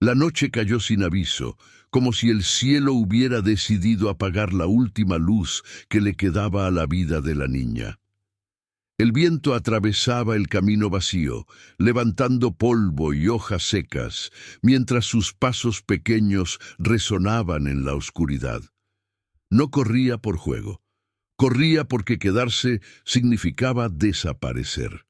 La noche cayó sin aviso, como si el cielo hubiera decidido apagar la última luz que le quedaba a la vida de la niña. El viento atravesaba el camino vacío, levantando polvo y hojas secas, mientras sus pasos pequeños resonaban en la oscuridad. No corría por juego, corría porque quedarse significaba desaparecer.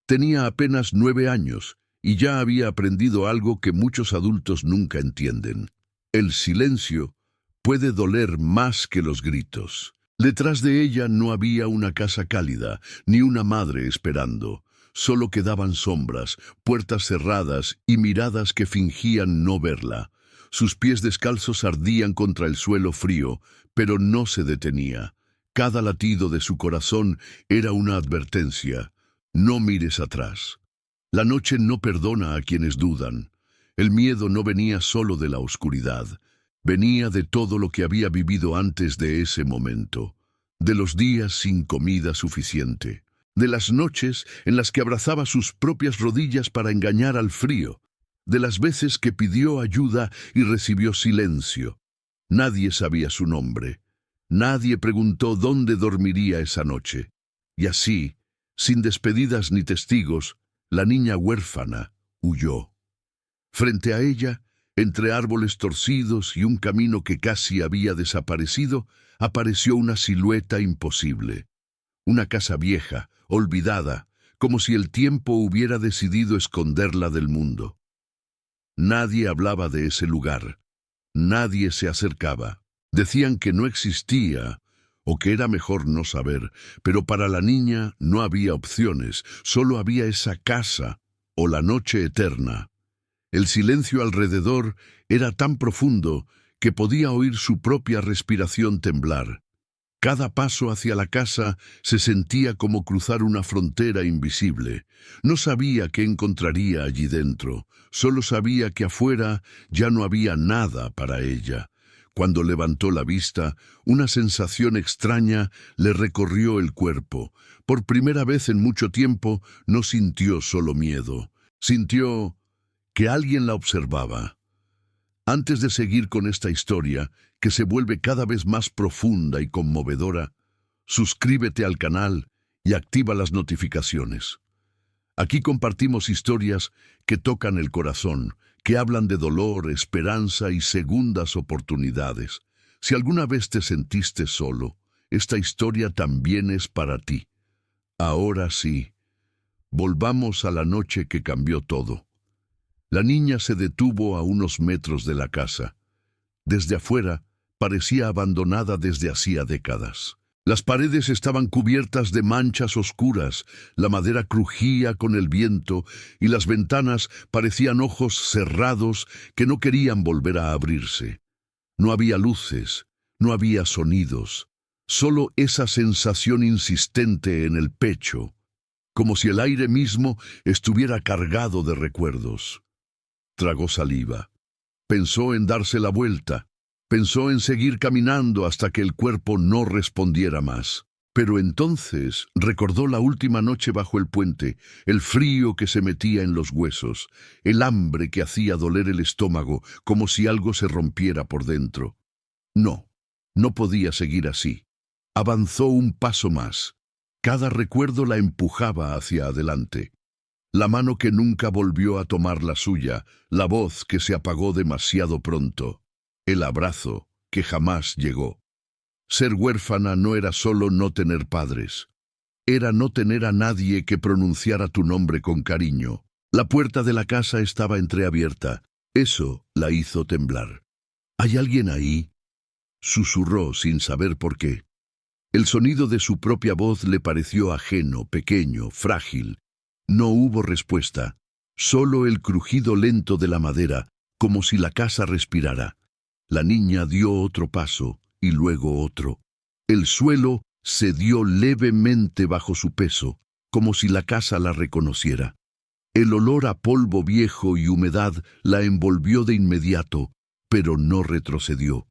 Tenía apenas 9 años y ya había aprendido algo que muchos adultos nunca entienden. El silencio puede doler más que los gritos. Detrás de ella no había una casa cálida, ni una madre esperando. Solo quedaban sombras, puertas cerradas y miradas que fingían no verla. Sus pies descalzos ardían contra el suelo frío, pero no se detenía. Cada latido de su corazón era una advertencia. No mires atrás. La noche no perdona a quienes dudan. El miedo no venía solo de la oscuridad. Venía de todo lo que había vivido antes de ese momento, de los días sin comida suficiente, de las noches en las que abrazaba sus propias rodillas para engañar al frío, de las veces que pidió ayuda y recibió silencio. Nadie sabía su nombre, nadie preguntó dónde dormiría esa noche. Y así, sin despedidas ni testigos, la niña huérfana huyó. Frente a ella, entre árboles torcidos y un camino que casi había desaparecido, apareció una silueta imposible. Una casa vieja, olvidada, como si el tiempo hubiera decidido esconderla del mundo. Nadie hablaba de ese lugar. Nadie se acercaba. Decían que no existía o que era mejor no saber, pero para la niña no había opciones, solo había esa casa o la noche eterna. El silencio alrededor era tan profundo que podía oír su propia respiración temblar. Cada paso hacia la casa se sentía como cruzar una frontera invisible. No sabía qué encontraría allí dentro, solo sabía que afuera ya no había nada para ella. Cuando levantó la vista, una sensación extraña le recorrió el cuerpo. Por primera vez en mucho tiempo no sintió solo miedo, sintió que alguien la observaba. Antes de seguir con esta historia, que se vuelve cada vez más profunda y conmovedora, suscríbete al canal y activa las notificaciones. Aquí compartimos historias que tocan el corazón, que hablan de dolor, esperanza y segundas oportunidades. Si alguna vez te sentiste solo, esta historia también es para ti. Ahora sí, volvamos a la noche que cambió todo. La niña se detuvo a unos metros de la casa. Desde afuera, parecía abandonada desde hacía décadas. Las paredes estaban cubiertas de manchas oscuras, la madera crujía con el viento y las ventanas parecían ojos cerrados que no querían volver a abrirse. No había luces, no había sonidos, solo esa sensación insistente en el pecho, como si el aire mismo estuviera cargado de recuerdos. Tragó saliva. Pensó en darse la vuelta. Pensó en seguir caminando hasta que el cuerpo no respondiera más. Pero entonces recordó la última noche bajo el puente, el frío que se metía en los huesos, el hambre que hacía doler el estómago como si algo se rompiera por dentro. No, no podía seguir así. Avanzó un paso más. Cada recuerdo la empujaba hacia adelante. La mano que nunca volvió a tomar la suya, la voz que se apagó demasiado pronto, el abrazo que jamás llegó. Ser huérfana no era solo no tener padres, era no tener a nadie que pronunciara tu nombre con cariño. La puerta de la casa estaba entreabierta, eso la hizo temblar. ¿Hay alguien ahí?, susurró sin saber por qué. El sonido de su propia voz le pareció ajeno, pequeño, frágil. No hubo respuesta, solo el crujido lento de la madera, como si la casa respirara. La niña dio otro paso y luego otro. El suelo cedió levemente bajo su peso, como si la casa la reconociera. El olor a polvo viejo y humedad la envolvió de inmediato, pero no retrocedió.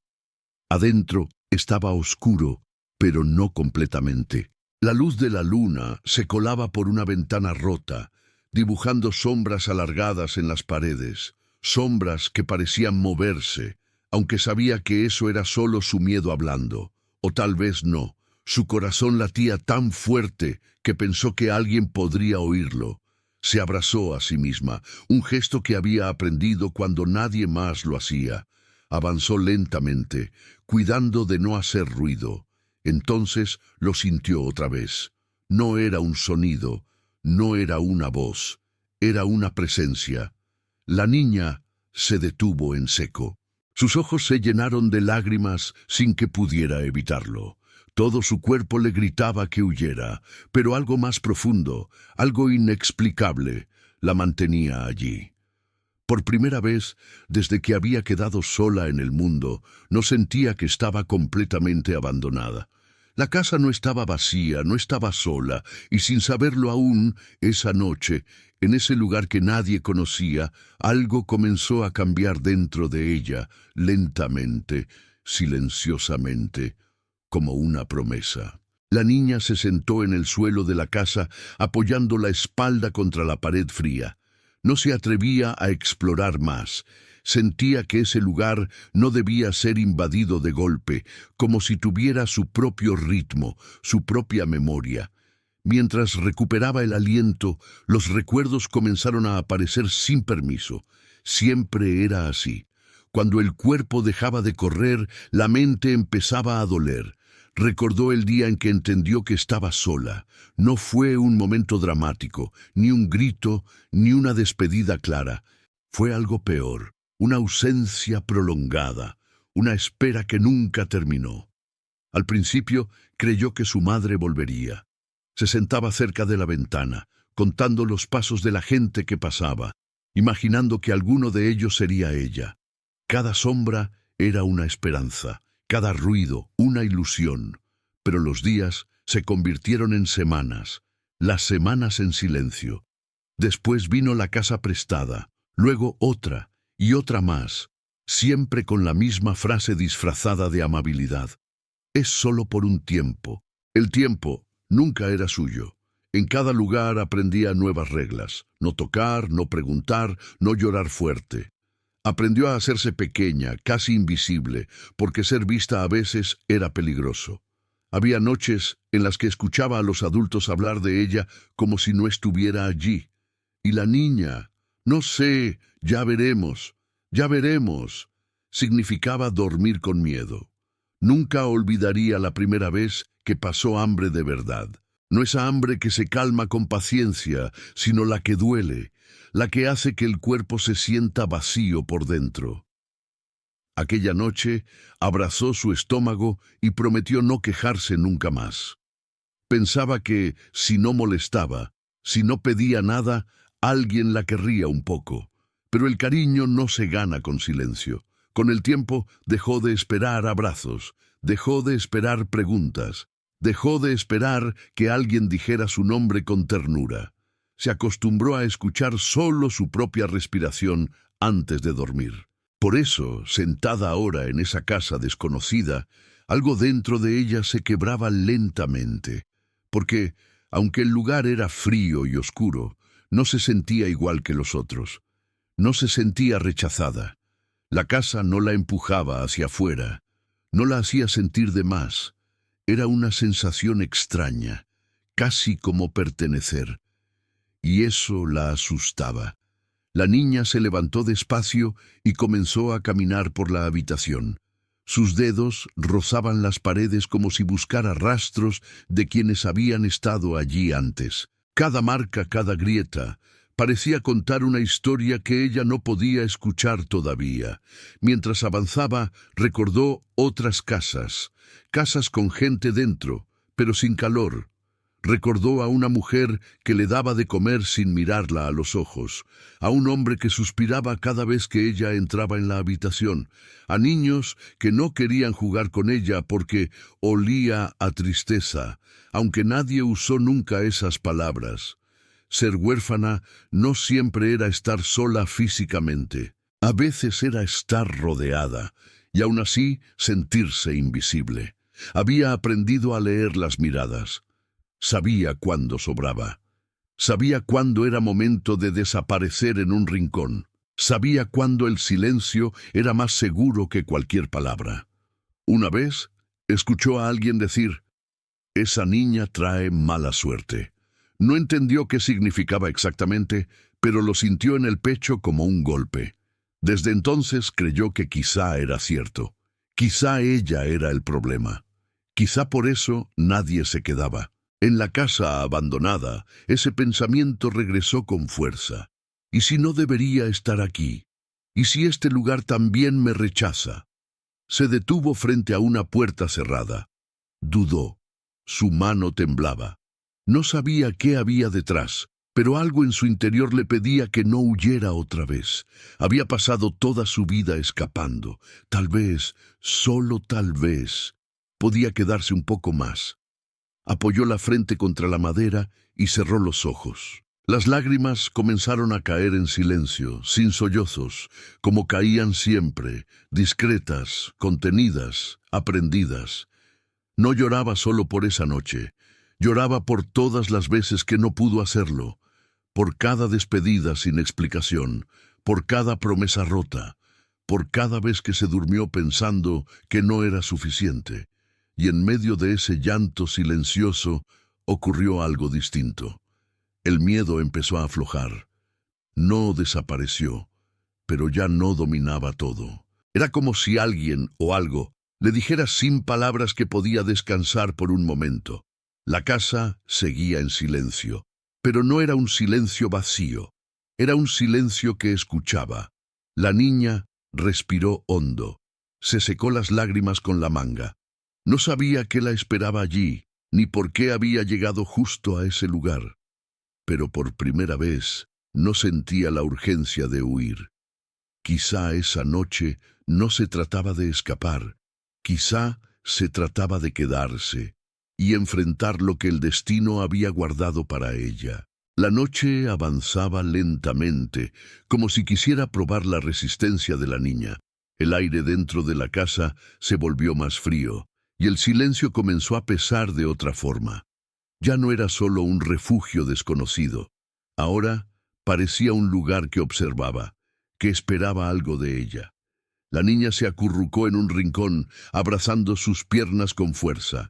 Adentro estaba oscuro, pero no completamente. La luz de la luna se colaba por una ventana rota, dibujando sombras alargadas en las paredes. sombras que parecían moverse, aunque sabía que eso era solo su miedo hablando, o tal vez no. Su corazón latía tan fuerte que pensó que alguien podría oírlo. Se abrazó a sí misma, un gesto que había aprendido cuando nadie más lo hacía. Avanzó lentamente, cuidando de no hacer ruido. Entonces lo sintió otra vez. No era un sonido, no era una voz, era una presencia. La niña se detuvo en seco. Sus ojos se llenaron de lágrimas sin que pudiera evitarlo. Todo su cuerpo le gritaba que huyera, pero algo más profundo, algo inexplicable, la mantenía allí. Por primera vez, desde que había quedado sola en el mundo, no sentía que estaba completamente abandonada. La casa no estaba vacía, no estaba sola, y sin saberlo aún, esa noche, en ese lugar que nadie conocía, algo comenzó a cambiar dentro de ella, lentamente, silenciosamente, como una promesa. La niña se sentó en el suelo de la casa, apoyando la espalda contra la pared fría. No se atrevía a explorar más. Sentía que ese lugar no debía ser invadido de golpe, como si tuviera su propio ritmo, su propia memoria. Mientras recuperaba el aliento, los recuerdos comenzaron a aparecer sin permiso. Siempre era así. Cuando el cuerpo dejaba de correr, la mente empezaba a doler. Recordó el día en que entendió que estaba sola. No fue un momento dramático, ni un grito, ni una despedida clara. Fue algo peor, una ausencia prolongada, una espera que nunca terminó. Al principio creyó que su madre volvería. Se sentaba cerca de la ventana, contando los pasos de la gente que pasaba, imaginando que alguno de ellos sería ella. Cada sombra era una esperanza. Cada ruido, una ilusión, pero los días se convirtieron en semanas, las semanas en silencio. Después vino la casa prestada, luego otra y otra más, siempre con la misma frase disfrazada de amabilidad. Es solo por un tiempo. El tiempo nunca era suyo. En cada lugar aprendía nuevas reglas, no tocar, no preguntar, no llorar fuerte. Aprendió a hacerse pequeña, casi invisible, porque ser vista a veces era peligroso. Había noches en las que escuchaba a los adultos hablar de ella como si no estuviera allí. Y la niña, no sé, ya veremos, significaba dormir con miedo. Nunca olvidaría la primera vez que pasó hambre de verdad. No esa hambre que se calma con paciencia, sino la que duele, la que hace que el cuerpo se sienta vacío por dentro. Aquella noche abrazó su estómago y prometió no quejarse nunca más. Pensaba que, si no molestaba, si no pedía nada, alguien la querría un poco. Pero el cariño no se gana con silencio. Con el tiempo dejó de esperar abrazos, dejó de esperar preguntas, dejó de esperar que alguien dijera su nombre con ternura. Se acostumbró a escuchar solo su propia respiración antes de dormir. Por eso, sentada ahora en esa casa desconocida, algo dentro de ella se quebraba lentamente, porque, aunque el lugar era frío y oscuro, no se sentía igual que los otros. No se sentía rechazada. La casa no la empujaba hacia afuera, no la hacía sentir de más. Era una sensación extraña, casi como pertenecer. Y eso la asustaba. La niña se levantó despacio y comenzó a caminar por la habitación. Sus dedos rozaban las paredes como si buscara rastros de quienes habían estado allí antes. Cada marca, cada grieta, parecía contar una historia que ella no podía escuchar todavía. Mientras avanzaba, recordó otras casas, casas con gente dentro, pero sin calor. Recordó a una mujer que le daba de comer sin mirarla a los ojos, a un hombre que suspiraba cada vez que ella entraba en la habitación, a niños que no querían jugar con ella porque olía a tristeza, aunque nadie usó nunca esas palabras. Ser huérfana no siempre era estar sola físicamente. A veces era estar rodeada, y aún así sentirse invisible. Había aprendido a leer las miradas. Sabía cuándo sobraba. Sabía cuándo era momento de desaparecer en un rincón. Sabía cuándo el silencio era más seguro que cualquier palabra. Una vez, escuchó a alguien decir: «Esa niña trae mala suerte». No entendió qué significaba exactamente, pero lo sintió en el pecho como un golpe. Desde entonces creyó que quizá era cierto. Quizá ella era el problema. Quizá por eso nadie se quedaba. En la casa abandonada, ese pensamiento regresó con fuerza. ¿Y si no debería estar aquí? ¿Y si este lugar también me rechaza? Se detuvo frente a una puerta cerrada. Dudó. Su mano temblaba. No sabía qué había detrás, pero algo en su interior le pedía que no huyera otra vez. Había pasado toda su vida escapando. Tal vez, solo tal vez, podía quedarse un poco más. Apoyó la frente contra la madera y cerró los ojos. Las lágrimas comenzaron a caer en silencio, sin sollozos, como caían siempre, discretas, contenidas, aprendidas. No lloraba solo por esa noche. Lloraba por todas las veces que no pudo hacerlo, por cada despedida sin explicación, por cada promesa rota, por cada vez que se durmió pensando que no era suficiente. Y en medio de ese llanto silencioso ocurrió algo distinto. El miedo empezó a aflojar. No desapareció, pero ya no dominaba todo. Era como si alguien o algo le dijera sin palabras que podía descansar por un momento. La casa seguía en silencio, pero no era un silencio vacío. Era un silencio que escuchaba. La niña respiró hondo. Se secó las lágrimas con la manga. No sabía qué la esperaba allí, ni por qué había llegado justo a ese lugar. Pero por primera vez no sentía la urgencia de huir. Quizá esa noche no se trataba de escapar. Quizá se trataba de quedarse y enfrentar lo que el destino había guardado para ella. La noche avanzaba lentamente, como si quisiera probar la resistencia de la niña. El aire dentro de la casa se volvió más frío, y el silencio comenzó a pesar de otra forma. Ya no era solo un refugio desconocido. Ahora parecía un lugar que observaba, que esperaba algo de ella. La niña se acurrucó en un rincón, abrazando sus piernas con fuerza.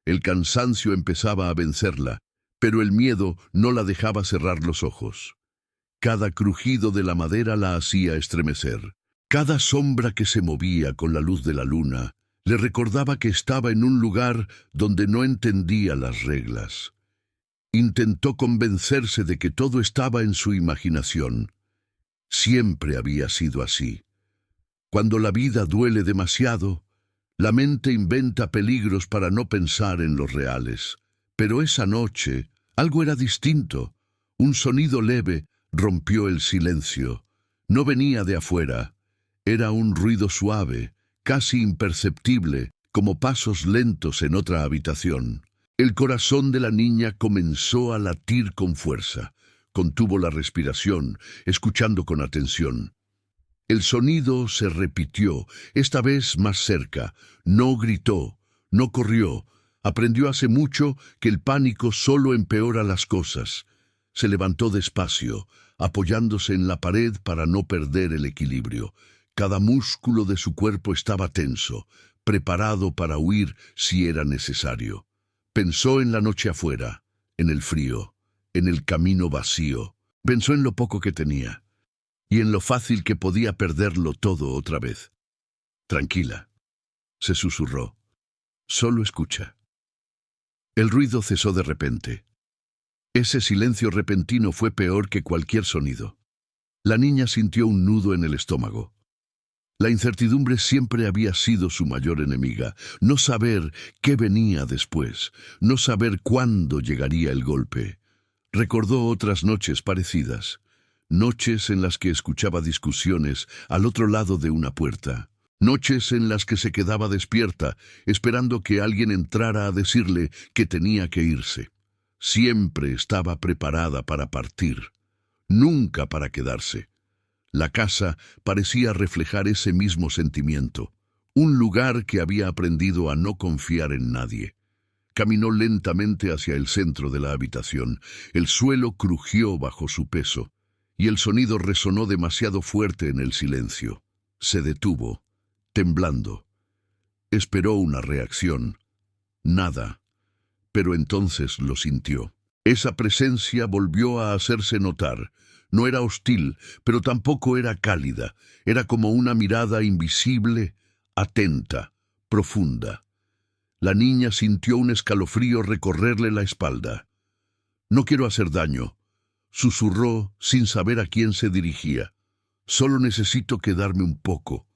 El cansancio empezaba a vencerla, pero el miedo no la dejaba cerrar los ojos. Cada crujido de la madera la hacía estremecer. Cada sombra que se movía con la luz de la luna le recordaba que estaba en un lugar donde no entendía las reglas. Intentó convencerse de que todo estaba en su imaginación. Siempre había sido así. Cuando la vida duele demasiado, la mente inventa peligros para no pensar en los reales. Pero esa noche, algo era distinto. Un sonido leve rompió el silencio. No venía de afuera. Era un ruido suave, casi imperceptible, como pasos lentos en otra habitación. El corazón de la niña comenzó a latir con fuerza. Contuvo la respiración, escuchando con atención. El sonido se repitió, esta vez más cerca. No gritó, no corrió. Aprendió hace mucho que el pánico solo empeora las cosas. Se levantó despacio, apoyándose en la pared para no perder el equilibrio. Cada músculo de su cuerpo estaba tenso, preparado para huir si era necesario. Pensó en la noche afuera, en el frío, en el camino vacío. Pensó en lo poco que tenía y en lo fácil que podía perderlo todo otra vez. «Tranquila», se susurró. «Solo escucha». El ruido cesó de repente. Ese silencio repentino fue peor que cualquier sonido. La niña sintió un nudo en el estómago. La incertidumbre siempre había sido su mayor enemiga. No saber qué venía después, no saber cuándo llegaría el golpe. Recordó otras noches parecidas. Noches en las que escuchaba discusiones al otro lado de una puerta. Noches en las que se quedaba despierta, esperando que alguien entrara a decirle que tenía que irse. Siempre estaba preparada para partir, nunca para quedarse. La casa parecía reflejar ese mismo sentimiento, un lugar que había aprendido a no confiar en nadie. Caminó lentamente hacia el centro de la habitación. El suelo crujió bajo su peso, y el sonido resonó demasiado fuerte en el silencio. Se detuvo, temblando. Esperó una reacción. Nada. Pero entonces lo sintió. Esa presencia volvió a hacerse notar. No era hostil, pero tampoco era cálida. Era como una mirada invisible, atenta, profunda. La niña sintió un escalofrío recorrerle la espalda. «No quiero hacer daño», susurró sin saber a quién se dirigía. «Solo necesito quedarme un poco».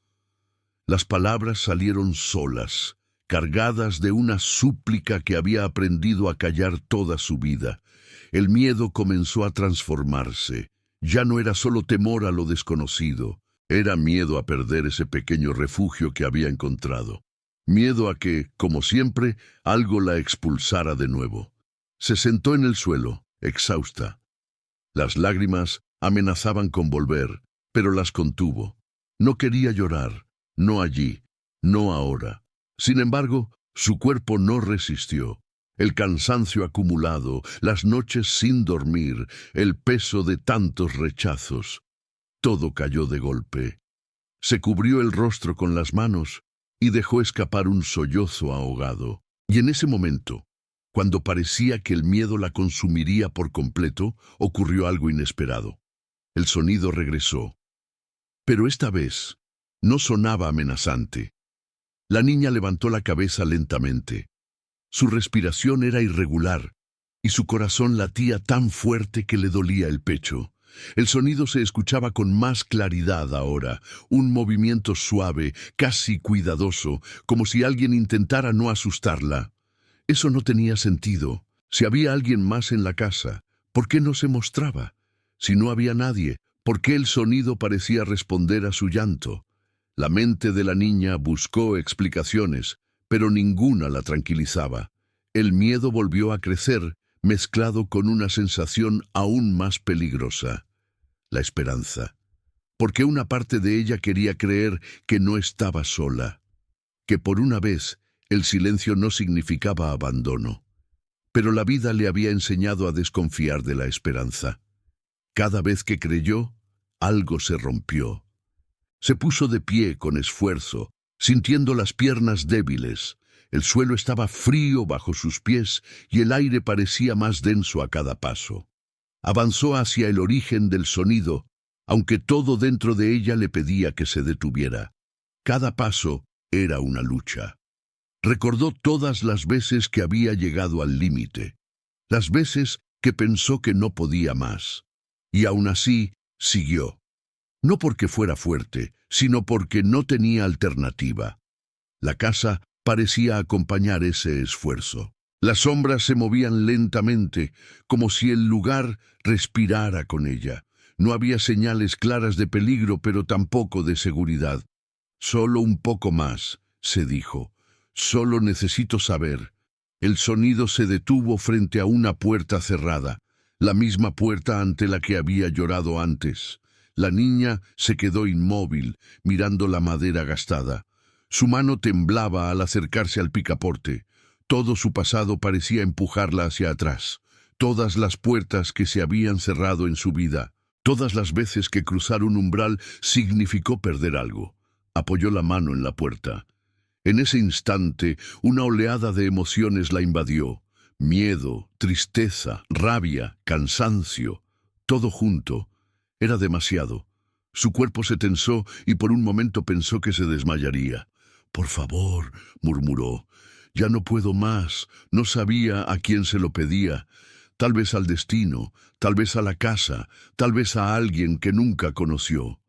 Las palabras salieron solas, cargadas de una súplica que había aprendido a callar toda su vida. El miedo comenzó a transformarse. Ya no era solo temor a lo desconocido, era miedo a perder ese pequeño refugio que había encontrado. Miedo a que, como siempre, algo la expulsara de nuevo. Se sentó en el suelo, exhausta. Las lágrimas amenazaban con volver, pero las contuvo. No quería llorar, no allí, no ahora. Sin embargo, su cuerpo no resistió. El cansancio acumulado, las noches sin dormir, el peso de tantos rechazos. Todo cayó de golpe. Se cubrió el rostro con las manos y dejó escapar un sollozo ahogado. Y en ese momento, cuando parecía que el miedo la consumiría por completo, ocurrió algo inesperado. El sonido regresó. Pero esta vez no sonaba amenazante. La niña levantó la cabeza lentamente. Su respiración era irregular y su corazón latía tan fuerte que le dolía el pecho. El sonido se escuchaba con más claridad ahora, un movimiento suave, casi cuidadoso, como si alguien intentara no asustarla. Eso no tenía sentido. Si había alguien más en la casa, ¿por qué no se mostraba? Si no había nadie, ¿por qué el sonido parecía responder a su llanto? La mente de la niña buscó explicaciones, pero ninguna la tranquilizaba. El miedo volvió a crecer, mezclado con una sensación aún más peligrosa: la esperanza. Porque una parte de ella quería creer que no estaba sola, que por una vez el silencio no significaba abandono. Pero la vida le había enseñado a desconfiar de la esperanza. Cada vez que creyó, algo se rompió. Se puso de pie con esfuerzo, sintiendo las piernas débiles. El suelo estaba frío bajo sus pies y el aire parecía más denso a cada paso. Avanzó hacia el origen del sonido, aunque todo dentro de ella le pedía que se detuviera. Cada paso era una lucha. Recordó todas las veces que había llegado al límite, las veces que pensó que no podía más. Y aún así, siguió. No porque fuera fuerte, sino porque no tenía alternativa. La casa parecía acompañar ese esfuerzo. Las sombras se movían lentamente, como si el lugar respirara con ella. No había señales claras de peligro, pero tampoco de seguridad. «Solo un poco más», se dijo. «Solo necesito saber». El sonido se detuvo frente a una puerta cerrada, la misma puerta ante la que había llorado antes. La niña se quedó inmóvil, mirando la madera gastada. Su mano temblaba al acercarse al picaporte. Todo su pasado parecía empujarla hacia atrás. Todas las puertas que se habían cerrado en su vida, todas las veces que cruzar un umbral significó perder algo. Apoyó la mano en la puerta. En ese instante, una oleada de emociones la invadió. Miedo, tristeza, rabia, cansancio, todo junto. Era demasiado. Su cuerpo se tensó y por un momento pensó que se desmayaría. «Por favor», murmuró, «ya no puedo más». No sabía a quién se lo pedía. Tal vez al destino, tal vez a la casa, tal vez a alguien que nunca conoció.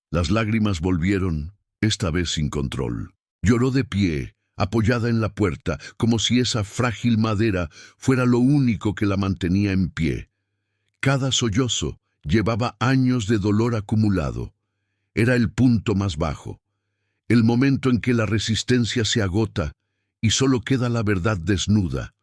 Las lágrimas volvieron, esta vez sin control. Lloró de pie, apoyada en la puerta, como si esa frágil madera fuera lo único que la mantenía en pie. Cada sollozo llevaba años de dolor acumulado. Era el punto más bajo, el momento en que la resistencia se agota y solo queda la verdad desnuda,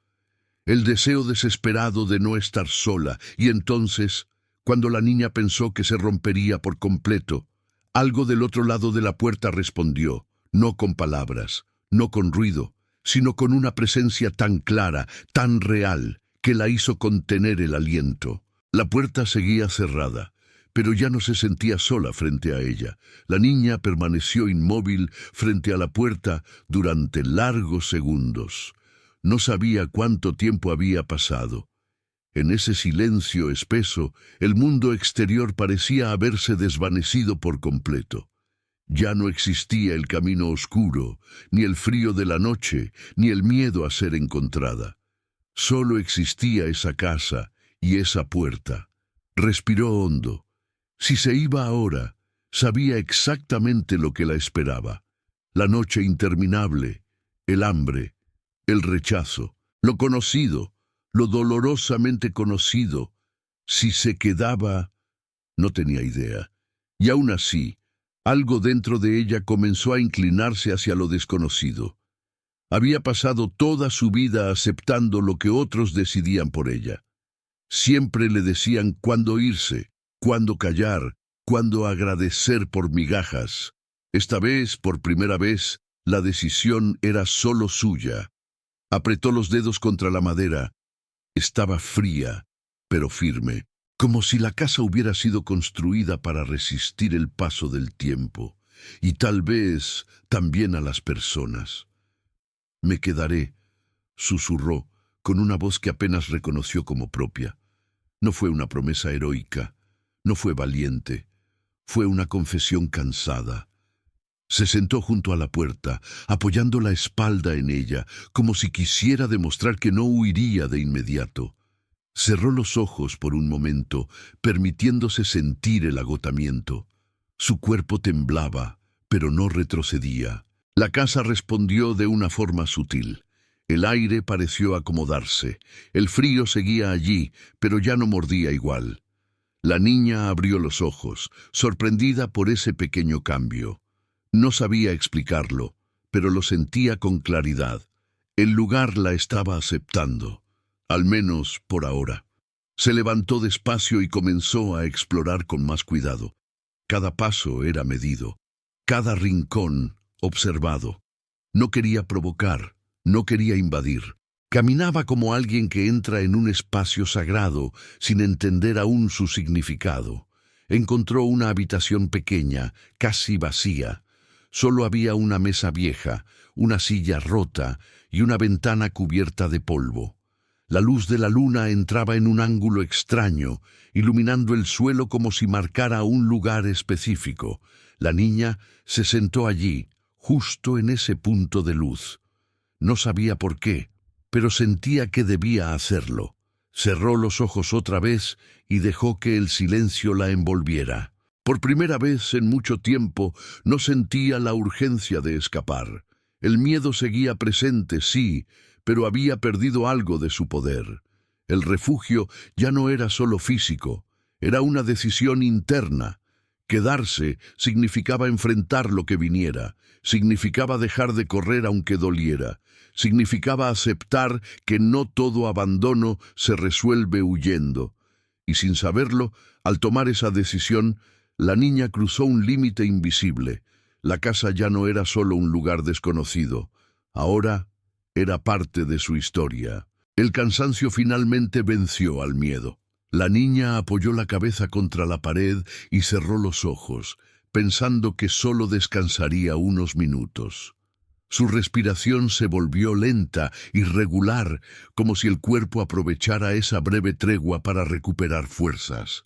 el deseo desesperado de no estar sola. Y entonces, cuando la niña pensó que se rompería por completo, algo del otro lado de la puerta respondió, no con palabras, no con ruido, sino con una presencia tan clara, tan real, que la hizo contener el aliento. La puerta seguía cerrada, pero ya no se sentía sola frente a ella. La niña permaneció inmóvil frente a la puerta durante largos segundos. No sabía cuánto tiempo había pasado. En ese silencio espeso, el mundo exterior parecía haberse desvanecido por completo. Ya no existía el camino oscuro, ni el frío de la noche, ni el miedo a ser encontrada. Solo existía esa casa y esa puerta. Respiró hondo. Si se iba ahora, sabía exactamente lo que la esperaba. La noche interminable, el hambre, el rechazo, lo conocido, lo dolorosamente conocido. Si se quedaba, no tenía idea. Y aún así, algo dentro de ella comenzó a inclinarse hacia lo desconocido. Había pasado toda su vida aceptando lo que otros decidían por ella. Siempre le decían cuándo irse, cuándo callar, cuándo agradecer por migajas. Esta vez, por primera vez, la decisión era solo suya. Apretó los dedos contra la madera. Estaba fría, pero firme, como si la casa hubiera sido construida para resistir el paso del tiempo, y tal vez también a las personas. «Me quedaré», susurró, con una voz que apenas reconoció como propia. No fue una promesa heroica, no fue valiente, fue una confesión cansada. Se sentó junto a la puerta, apoyando la espalda en ella, como si quisiera demostrar que no huiría de inmediato. Cerró los ojos por un momento, permitiéndose sentir el agotamiento. Su cuerpo temblaba, pero no retrocedía. La casa respondió de una forma sutil. El aire pareció acomodarse. El frío seguía allí, pero ya no mordía igual. La niña abrió los ojos, sorprendida por ese pequeño cambio. No sabía explicarlo, pero lo sentía con claridad. El lugar la estaba aceptando, al menos por ahora. Se levantó despacio y comenzó a explorar con más cuidado. Cada paso era medido, cada rincón observado. No quería provocar, no quería invadir. Caminaba como alguien que entra en un espacio sagrado sin entender aún su significado. Encontró una habitación pequeña, casi vacía. Solo había una mesa vieja, una silla rota y una ventana cubierta de polvo. La luz de la luna entraba en un ángulo extraño, iluminando el suelo como si marcara un lugar específico. La niña se sentó allí, justo en ese punto de luz. No sabía por qué, pero sentía que debía hacerlo. Cerró los ojos otra vez y dejó que el silencio la envolviera. Por primera vez en mucho tiempo no sentía la urgencia de escapar. El miedo seguía presente, sí, pero había perdido algo de su poder. El refugio ya no era solo físico, era una decisión interna. Quedarse significaba enfrentar lo que viniera, significaba dejar de correr aunque doliera, significaba aceptar que no todo abandono se resuelve huyendo. Y sin saberlo, al tomar esa decisión, la niña cruzó un límite invisible. La casa ya no era solo un lugar desconocido, ahora era parte de su historia. El cansancio finalmente venció al miedo. La niña apoyó la cabeza contra la pared y cerró los ojos, pensando que solo descansaría unos minutos. Su respiración se volvió lenta y regular, como si el cuerpo aprovechara esa breve tregua para recuperar fuerzas.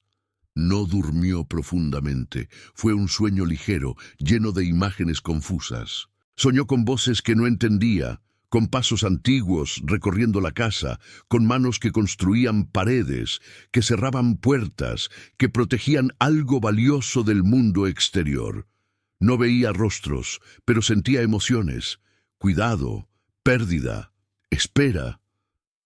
No durmió profundamente, fue un sueño ligero, lleno de imágenes confusas. Soñó con voces que no entendía, con pasos antiguos recorriendo la casa, con manos que construían paredes, que cerraban puertas, que protegían algo valioso del mundo exterior. No veía rostros, pero sentía emociones, cuidado, pérdida, espera.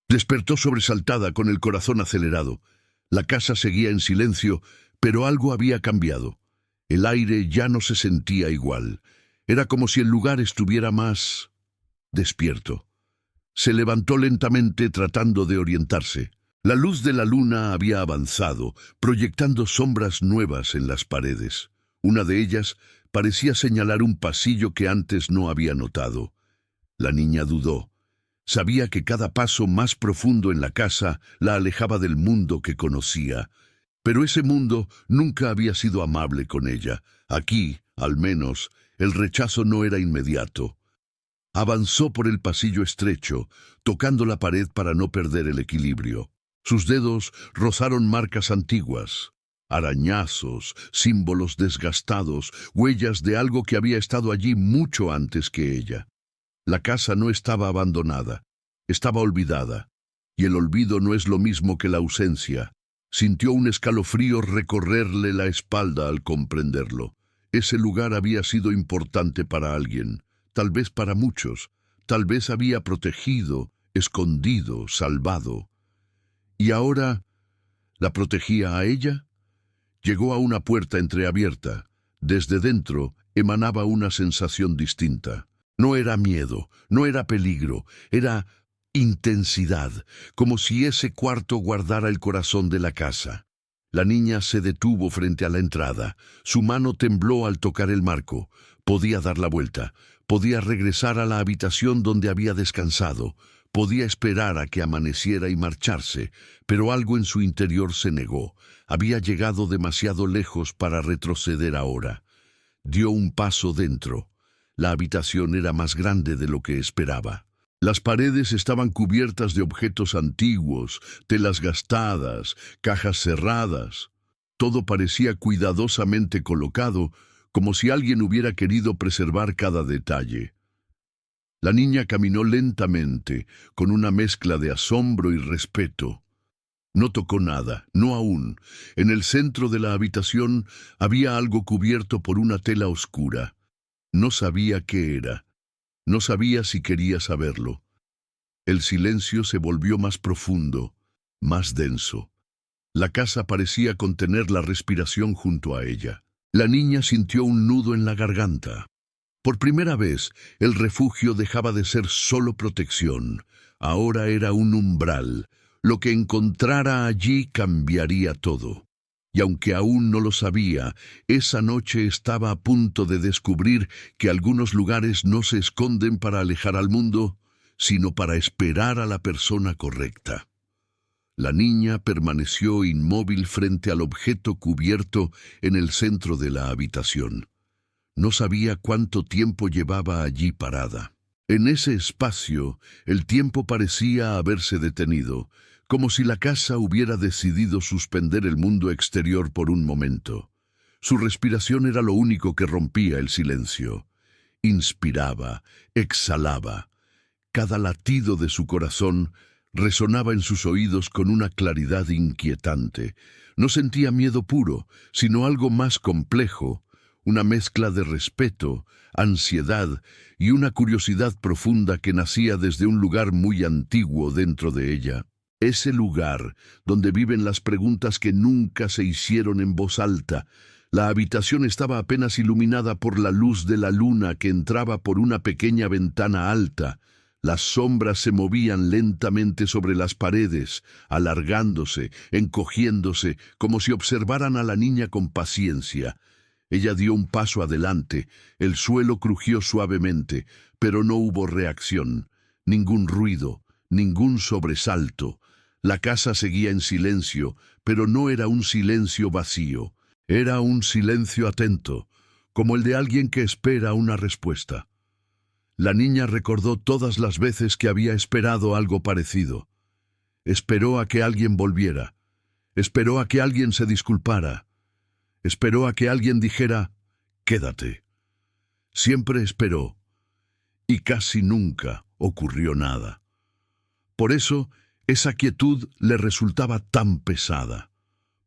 Despertó sobresaltada con el corazón acelerado. La casa seguía en silencio, pero algo había cambiado. El aire ya no se sentía igual. Era como si el lugar estuviera más despierto. Se levantó lentamente tratando de orientarse. La luz de la luna había avanzado, proyectando sombras nuevas en las paredes. Una de ellas parecía señalar un pasillo que antes no había notado. La niña dudó. Sabía que cada paso más profundo en la casa la alejaba del mundo que conocía, Pero ese mundo nunca había sido amable con ella. Aquí, al menos, el rechazo no era inmediato. Avanzó por el pasillo estrecho, tocando la pared para no perder el equilibrio. Sus dedos rozaron marcas antiguas, arañazos, símbolos desgastados, huellas de algo que había estado allí mucho antes que ella. La casa no estaba abandonada, estaba olvidada, y el olvido no es lo mismo que la ausencia. Sintió un escalofrío recorrerle la espalda al comprenderlo. Ese lugar había sido importante para alguien, tal vez para muchos, tal vez había protegido, escondido, salvado. ¿Y ahora la protegía a ella? Llegó a una puerta entreabierta. Desde dentro emanaba una sensación distinta. No era miedo, no era peligro, era intensidad, como si ese cuarto guardara el corazón de la casa. La niña se detuvo frente a la entrada. Su mano tembló al tocar el marco. Podía dar la vuelta. Podía regresar a la habitación donde había descansado. Podía esperar a que amaneciera y marcharse, pero algo en su interior se negó. Había llegado demasiado lejos para retroceder ahora. Dio un paso dentro. La habitación era más grande de lo que esperaba. Las paredes estaban cubiertas de objetos antiguos, telas gastadas, cajas cerradas. Todo parecía cuidadosamente colocado, como si alguien hubiera querido preservar cada detalle. La niña caminó lentamente, con una mezcla de asombro y respeto. No tocó nada, no aún. En el centro de la habitación había algo cubierto por una tela oscura. No sabía qué era. No sabía si quería saberlo. El silencio se volvió más profundo, más denso. La casa parecía contener la respiración junto a ella. La niña sintió un nudo en la garganta. Por primera vez, el refugio dejaba de ser solo protección. Ahora era un umbral. Lo que encontrara allí cambiaría todo. Y aunque aún no lo sabía, esa noche estaba a punto de descubrir que algunos lugares no se esconden para alejar al mundo, sino para esperar a la persona correcta. La niña permaneció inmóvil frente al objeto cubierto en el centro de la habitación. No sabía cuánto tiempo llevaba allí parada. En ese espacio, el tiempo parecía haberse detenido, como si la casa hubiera decidido suspender el mundo exterior por un momento. Su respiración era lo único que rompía el silencio. Inspiraba, exhalaba. Cada latido de su corazón resonaba en sus oídos con una claridad inquietante. No sentía miedo puro, sino algo más complejo, una mezcla de respeto, ansiedad y una curiosidad profunda que nacía desde un lugar muy antiguo dentro de ella. Ese lugar donde viven las preguntas que nunca se hicieron en voz alta. La habitación estaba apenas iluminada por la luz de la luna que entraba por una pequeña ventana alta. Las sombras se movían lentamente sobre las paredes, alargándose, encogiéndose, como si observaran a la niña con paciencia. Ella dio un paso adelante, el suelo crujió suavemente, pero no hubo reacción, ningún ruido, ningún sobresalto. La casa seguía en silencio, pero no era un silencio vacío, era un silencio atento, como el de alguien que espera una respuesta. La niña recordó todas las veces que había esperado algo parecido. Esperó a que alguien volviera, esperó a que alguien se disculpara, esperó a que alguien dijera, «Quédate». Siempre esperó, y casi nunca ocurrió nada. Por eso, esa quietud le resultaba tan pesada,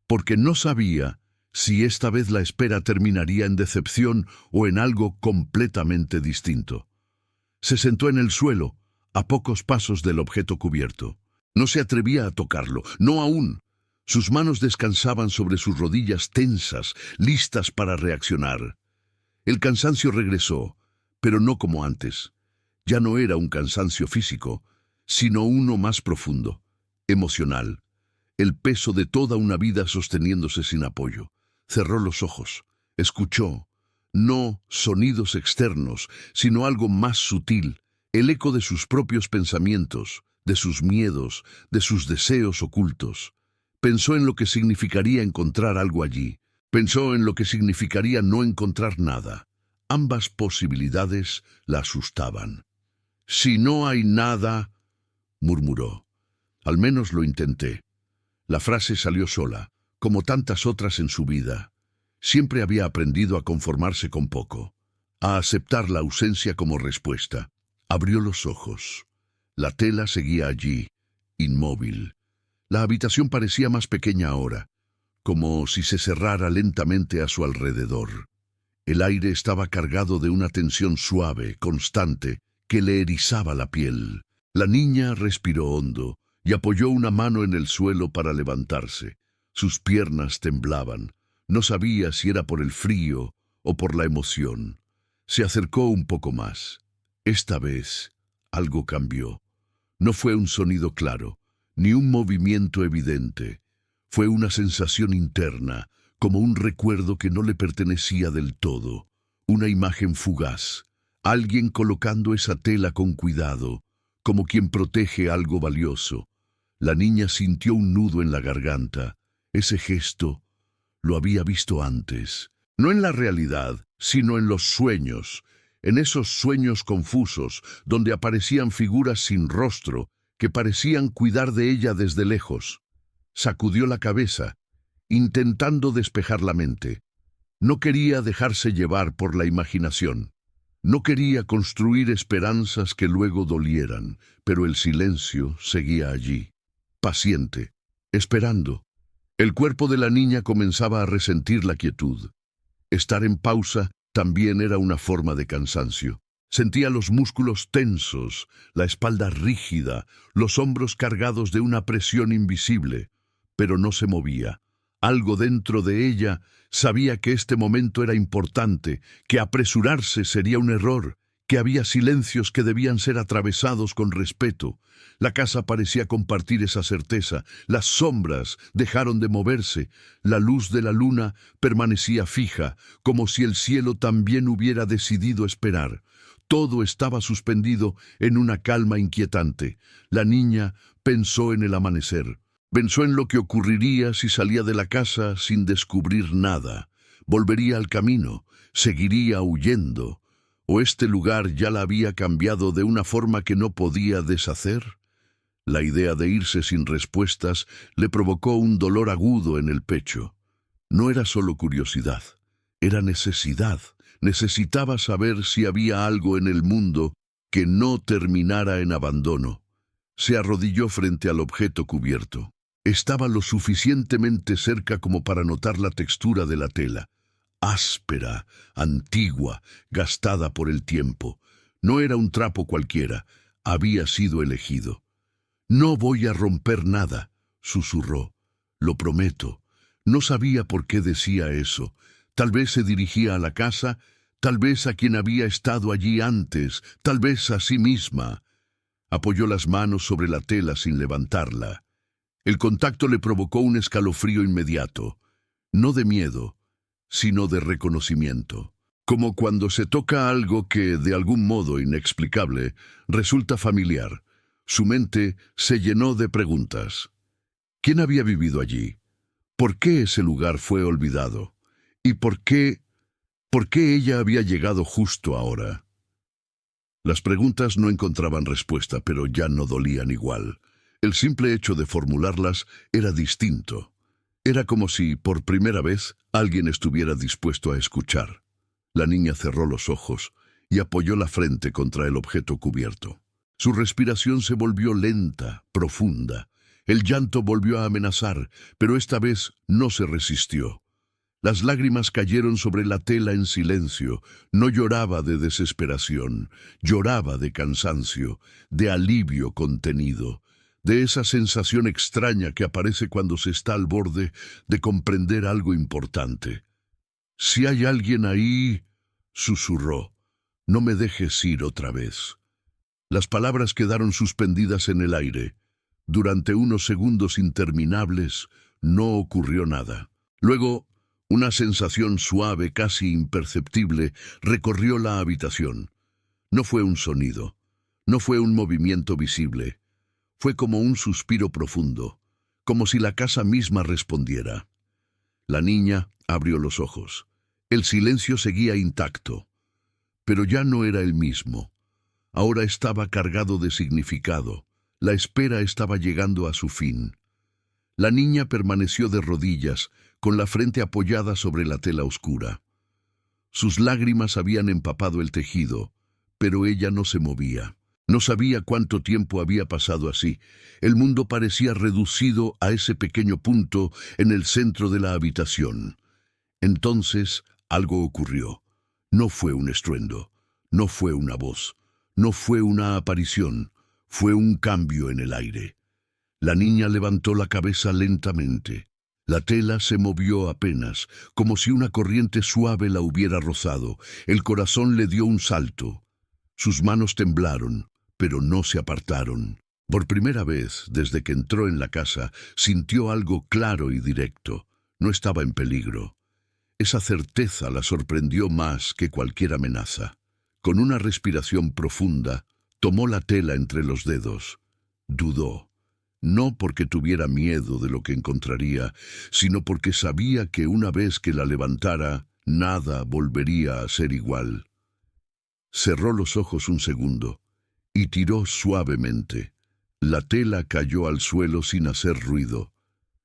porque no sabía si esta vez la espera terminaría en decepción o en algo completamente distinto. Se sentó en el suelo, a pocos pasos del objeto cubierto. No se atrevía a tocarlo, no aún. Sus manos descansaban sobre sus rodillas tensas, listas para reaccionar. El cansancio regresó, pero no como antes. Ya no era un cansancio físico, sino uno más profundo, emocional. El peso de toda una vida sosteniéndose sin apoyo. Cerró los ojos, escuchó. No sonidos externos, sino algo más sutil, el eco de sus propios pensamientos, de sus miedos, de sus deseos ocultos. Pensó en lo que significaría encontrar algo allí. Pensó en lo que significaría no encontrar nada. Ambas posibilidades la asustaban. «Si no hay nada», murmuró. «Al menos lo intenté». La frase salió sola, como tantas otras en su vida. Siempre había aprendido a conformarse con poco, a aceptar la ausencia como respuesta. Abrió los ojos. La tela seguía allí, inmóvil. La habitación parecía más pequeña ahora, como si se cerrara lentamente a su alrededor. El aire estaba cargado de una tensión suave, constante, que le erizaba la piel. La niña respiró hondo y apoyó una mano en el suelo para levantarse. Sus piernas temblaban. No sabía si era por el frío o por la emoción. Se acercó un poco más. Esta vez, algo cambió. No fue un sonido claro, ni un movimiento evidente. Fue una sensación interna, como un recuerdo que no le pertenecía del todo. Una imagen fugaz. Alguien colocando esa tela con cuidado, como quien protege algo valioso. La niña sintió un nudo en la garganta. Ese gesto lo había visto antes. No en la realidad, sino en los sueños. En esos sueños confusos, donde aparecían figuras sin rostro, que parecían cuidar de ella desde lejos. Sacudió la cabeza, intentando despejar la mente. No quería dejarse llevar por la imaginación. No quería construir esperanzas que luego dolieran, pero el silencio seguía allí, paciente, esperando. El cuerpo de la niña comenzaba a resentir la quietud. Estar en pausa también era una forma de cansancio. Sentía los músculos tensos, la espalda rígida, los hombros cargados de una presión invisible, pero no se movía. Algo dentro de ella sabía que este momento era importante, que apresurarse sería un error, que había silencios que debían ser atravesados con respeto. La casa parecía compartir esa certeza. Las sombras dejaron de moverse. La luz de la luna permanecía fija, como si el cielo también hubiera decidido esperar. Todo estaba suspendido en una calma inquietante. La niña pensó en el amanecer. Pensó en lo que ocurriría si salía de la casa sin descubrir nada. Volvería al camino, seguiría huyendo. ¿O este lugar ya la había cambiado de una forma que no podía deshacer? La idea de irse sin respuestas le provocó un dolor agudo en el pecho. No era solo curiosidad, era necesidad. Necesitaba saber si había algo en el mundo que no terminara en abandono. Se arrodilló frente al objeto cubierto. Estaba lo suficientemente cerca como para notar la textura de la tela. Áspera, antigua, gastada por el tiempo. No era un trapo cualquiera, había sido elegido. «No voy a romper nada», susurró. «Lo prometo». No sabía por qué decía eso. Tal vez se dirigía a la casa, tal vez a quien había estado allí antes, tal vez a sí misma. Apoyó las manos sobre la tela sin levantarla. El contacto le provocó un escalofrío inmediato, no de miedo, sino de reconocimiento. Como cuando se toca algo que, de algún modo inexplicable, resulta familiar. Su mente se llenó de preguntas. ¿Quién había vivido allí? ¿Por qué ese lugar fue olvidado? ¿Y por qué ella había llegado justo ahora? Las preguntas no encontraban respuesta, pero ya no dolían igual. El simple hecho de formularlas era distinto. Era como si, por primera vez, alguien estuviera dispuesto a escuchar. La niña cerró los ojos y apoyó la frente contra el objeto cubierto. Su respiración se volvió lenta, profunda. El llanto volvió a amenazar, pero esta vez no se resistió. Las lágrimas cayeron sobre la tela en silencio. No lloraba de desesperación, lloraba de cansancio, de alivio contenido, de esa sensación extraña que aparece cuando se está al borde de comprender algo importante. «Si hay alguien ahí», susurró, «no me dejes ir otra vez». Las palabras quedaron suspendidas en el aire. Durante unos segundos interminables no ocurrió nada. Luego, una sensación suave, casi imperceptible, recorrió la habitación. No fue un sonido, no fue un movimiento visible. Fue como un suspiro profundo, como si la casa misma respondiera. La niña abrió los ojos. El silencio seguía intacto, pero ya no era el mismo. Ahora estaba cargado de significado. La espera estaba llegando a su fin. La niña permaneció de rodillas, con la frente apoyada sobre la tela oscura. Sus lágrimas habían empapado el tejido, pero ella no se movía. No sabía cuánto tiempo había pasado así. El mundo parecía reducido a ese pequeño punto en el centro de la habitación. Entonces algo ocurrió. No fue un estruendo, no fue una voz, no fue una aparición, fue un cambio en el aire. La niña levantó la cabeza lentamente. La tela se movió apenas, como si una corriente suave la hubiera rozado. El corazón le dio un salto. Sus manos temblaron, pero no se apartaron. Por primera vez, desde que entró en la casa, sintió algo claro y directo. No estaba en peligro. Esa certeza la sorprendió más que cualquier amenaza. Con una respiración profunda, tomó la tela entre los dedos. Dudó. No porque tuviera miedo de lo que encontraría, sino porque sabía que una vez que la levantara, nada volvería a ser igual. Cerró los ojos un segundo y tiró suavemente. La tela cayó al suelo sin hacer ruido.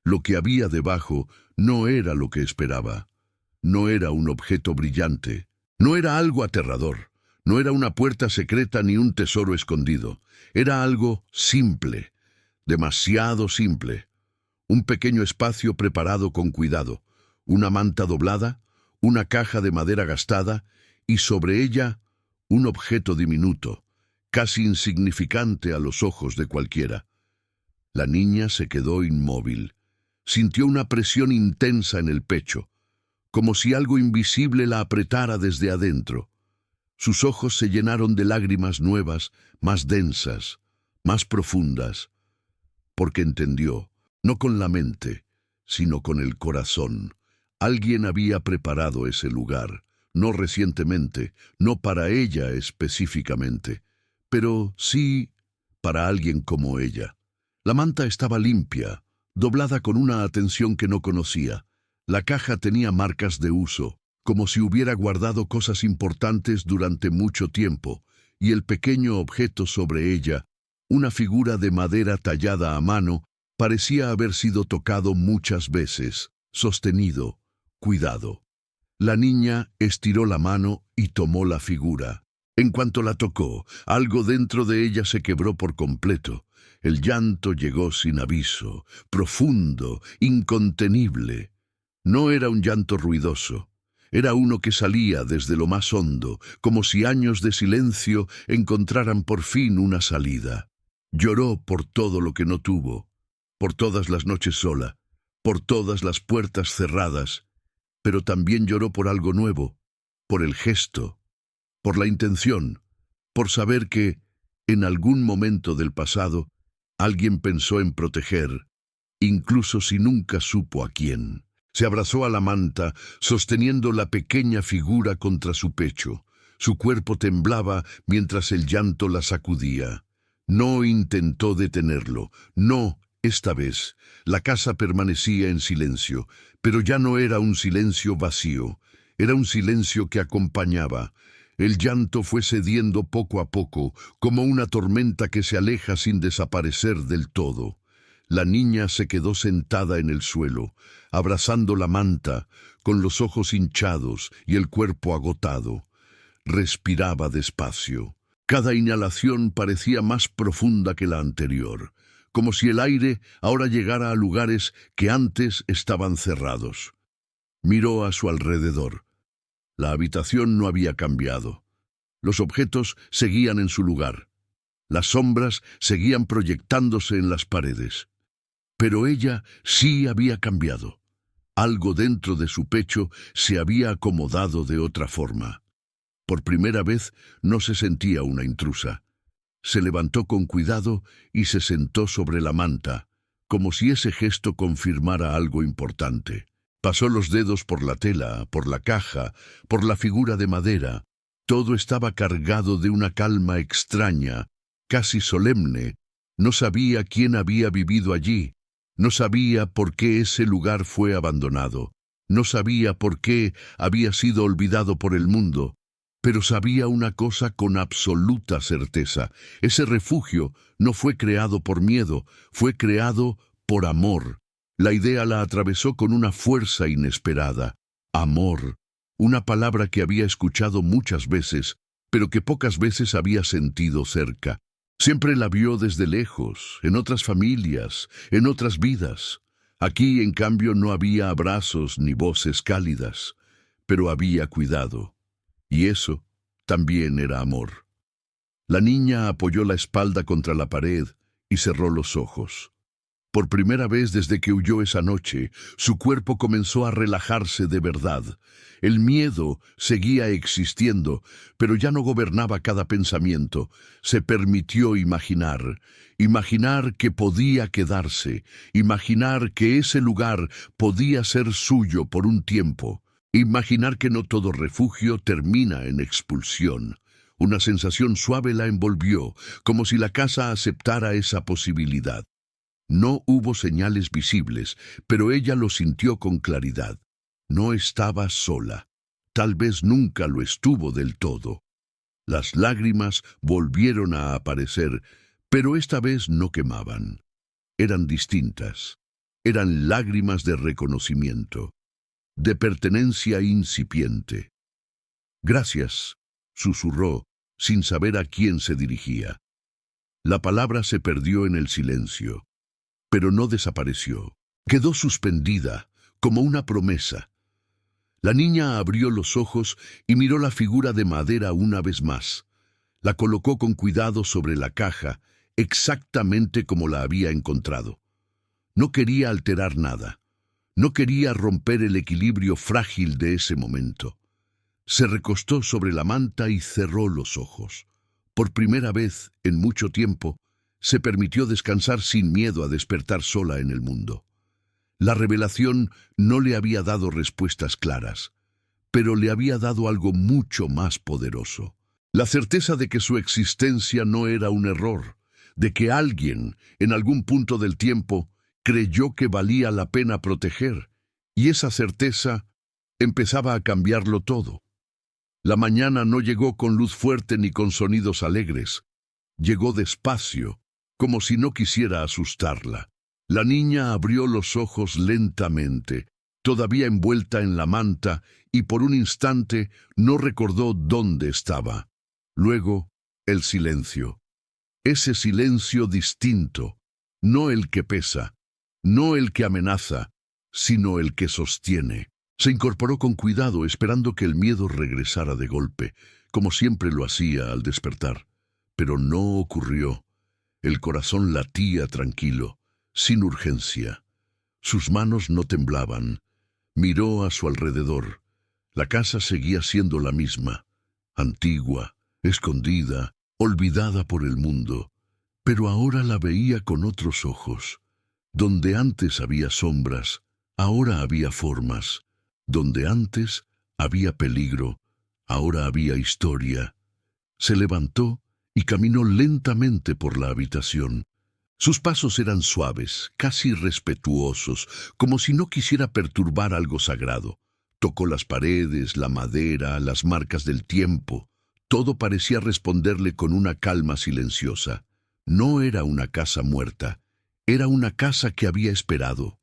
Lo que había debajo no era lo que esperaba. No era un objeto brillante. No era algo aterrador. No era una puerta secreta ni un tesoro escondido. Era algo simple. Demasiado simple. Un pequeño espacio preparado con cuidado, una manta doblada, una caja de madera gastada y sobre ella un objeto diminuto, casi insignificante a los ojos de cualquiera. La niña se quedó inmóvil. Sintió una presión intensa en el pecho, como si algo invisible la apretara desde adentro. Sus ojos se llenaron de lágrimas nuevas, más densas, más profundas, porque entendió, no con la mente, sino con el corazón. Alguien había preparado ese lugar, no recientemente, no para ella específicamente, pero sí para alguien como ella. La manta estaba limpia, doblada con una atención que no conocía. La caja tenía marcas de uso, como si hubiera guardado cosas importantes durante mucho tiempo, y el pequeño objeto sobre ella, una figura de madera tallada a mano, parecía haber sido tocado muchas veces, sostenido, cuidado. La niña estiró la mano y tomó la figura. En cuanto la tocó, algo dentro de ella se quebró por completo. El llanto llegó sin aviso, profundo, incontenible. No era un llanto ruidoso. Era uno que salía desde lo más hondo, como si años de silencio encontraran por fin una salida. Lloró por todo lo que no tuvo, por todas las noches sola, por todas las puertas cerradas, pero también lloró por algo nuevo, por el gesto, por la intención, por saber que, en algún momento del pasado, alguien pensó en proteger, incluso si nunca supo a quién. Se abrazó a la manta, sosteniendo la pequeña figura contra su pecho. Su cuerpo temblaba mientras el llanto la sacudía. No intentó detenerlo, no, esta vez. La casa permanecía en silencio, pero ya no era un silencio vacío, era un silencio que acompañaba. El llanto fue cediendo poco a poco, como una tormenta que se aleja sin desaparecer del todo. La niña se quedó sentada en el suelo, abrazando la manta, con los ojos hinchados y el cuerpo agotado. Respiraba despacio. Cada inhalación parecía más profunda que la anterior, como si el aire ahora llegara a lugares que antes estaban cerrados. Miró a su alrededor. La habitación no había cambiado. Los objetos seguían en su lugar. Las sombras seguían proyectándose en las paredes. Pero ella sí había cambiado. Algo dentro de su pecho se había acomodado de otra forma. Por primera vez no se sentía una intrusa. Se levantó con cuidado y se sentó sobre la manta, como si ese gesto confirmara algo importante. Pasó los dedos por la tela, por la caja, por la figura de madera. Todo estaba cargado de una calma extraña, casi solemne. No sabía quién había vivido allí, No sabía por qué ese lugar fue abandonado. No sabía por qué había sido olvidado por el mundo. Pero sabía una cosa con absoluta certeza. Ese refugio no fue creado por miedo, fue creado por amor. La idea la atravesó con una fuerza inesperada. Amor. Una palabra que había escuchado muchas veces, pero que pocas veces había sentido cerca. Siempre la vio desde lejos, en otras familias, en otras vidas. Aquí, en cambio, no había abrazos ni voces cálidas, pero había cuidado. Y eso también era amor. La niña apoyó la espalda contra la pared y cerró los ojos. Por primera vez desde que huyó esa noche, su cuerpo comenzó a relajarse de verdad. El miedo seguía existiendo, pero ya no gobernaba cada pensamiento. Se permitió imaginar, imaginar que podía quedarse, imaginar que ese lugar podía ser suyo por un tiempo, imaginar que no todo refugio termina en expulsión. Una sensación suave la envolvió, como si la casa aceptara esa posibilidad. No hubo señales visibles, pero ella lo sintió con claridad. No estaba sola. Tal vez nunca lo estuvo del todo. Las lágrimas volvieron a aparecer, pero esta vez no quemaban. Eran distintas. Eran lágrimas de reconocimiento, de pertenencia incipiente. «Gracias», susurró, sin saber a quién se dirigía. La palabra se perdió en el silencio. Pero no desapareció. Quedó suspendida, como una promesa. La niña abrió los ojos y miró la figura de madera una vez más. La colocó con cuidado sobre la caja, exactamente como la había encontrado. No quería alterar nada. No quería romper el equilibrio frágil de ese momento. Se recostó sobre la manta y cerró los ojos. Por primera vez en mucho tiempo, se permitió descansar sin miedo a despertar sola en el mundo. La revelación no le había dado respuestas claras, pero le había dado algo mucho más poderoso. La certeza de que su existencia no era un error, de que alguien, en algún punto del tiempo, creyó que valía la pena proteger, y esa certeza empezaba a cambiarlo todo. La mañana no llegó con luz fuerte ni con sonidos alegres. Llegó despacio, como si no quisiera asustarla. La niña abrió los ojos lentamente, todavía envuelta en la manta, y por un instante no recordó dónde estaba. Luego, el silencio. Ese silencio distinto, no el que pesa, no el que amenaza, sino el que sostiene. Se incorporó con cuidado, esperando que el miedo regresara de golpe, como siempre lo hacía al despertar. Pero no ocurrió. El corazón latía tranquilo, sin urgencia. Sus manos no temblaban. Miró a su alrededor. La casa seguía siendo la misma, antigua, escondida, olvidada por el mundo. Pero ahora la veía con otros ojos. Donde antes había sombras, ahora había formas. Donde antes había peligro, ahora había historia. Se levantó y caminó lentamente por la habitación. Sus pasos eran suaves, casi respetuosos, como si no quisiera perturbar algo sagrado. Tocó las paredes, la madera, las marcas del tiempo. Todo parecía responderle con una calma silenciosa. No era una casa muerta, era una casa que había esperado.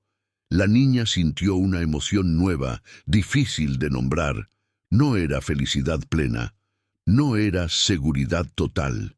La niña sintió una emoción nueva, difícil de nombrar. No era felicidad plena. No era seguridad total.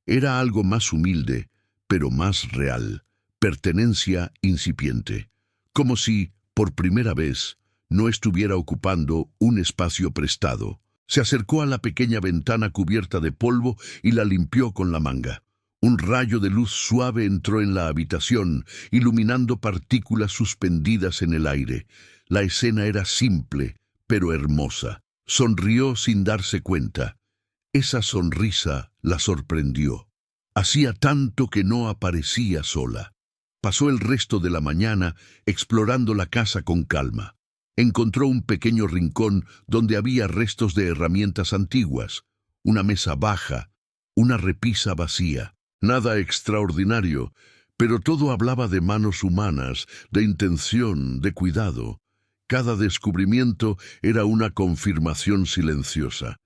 Era algo más humilde, pero más real, pertenencia incipiente. Como si, por primera vez, no estuviera ocupando un espacio prestado. Se acercó a la pequeña ventana cubierta de polvo y la limpió con la manga. Un rayo de luz suave entró en la habitación, iluminando partículas suspendidas en el aire. La escena era simple, pero hermosa. Sonrió sin darse cuenta. Esa sonrisa la sorprendió. Hacía tanto que no aparecía sola. Pasó el resto de la mañana explorando la casa con calma. Encontró un pequeño rincón donde había restos de herramientas antiguas, una mesa baja, una repisa vacía. Nada extraordinario, Pero todo hablaba de manos humanas, de intención, de cuidado. Cada descubrimiento era una confirmación silenciosa.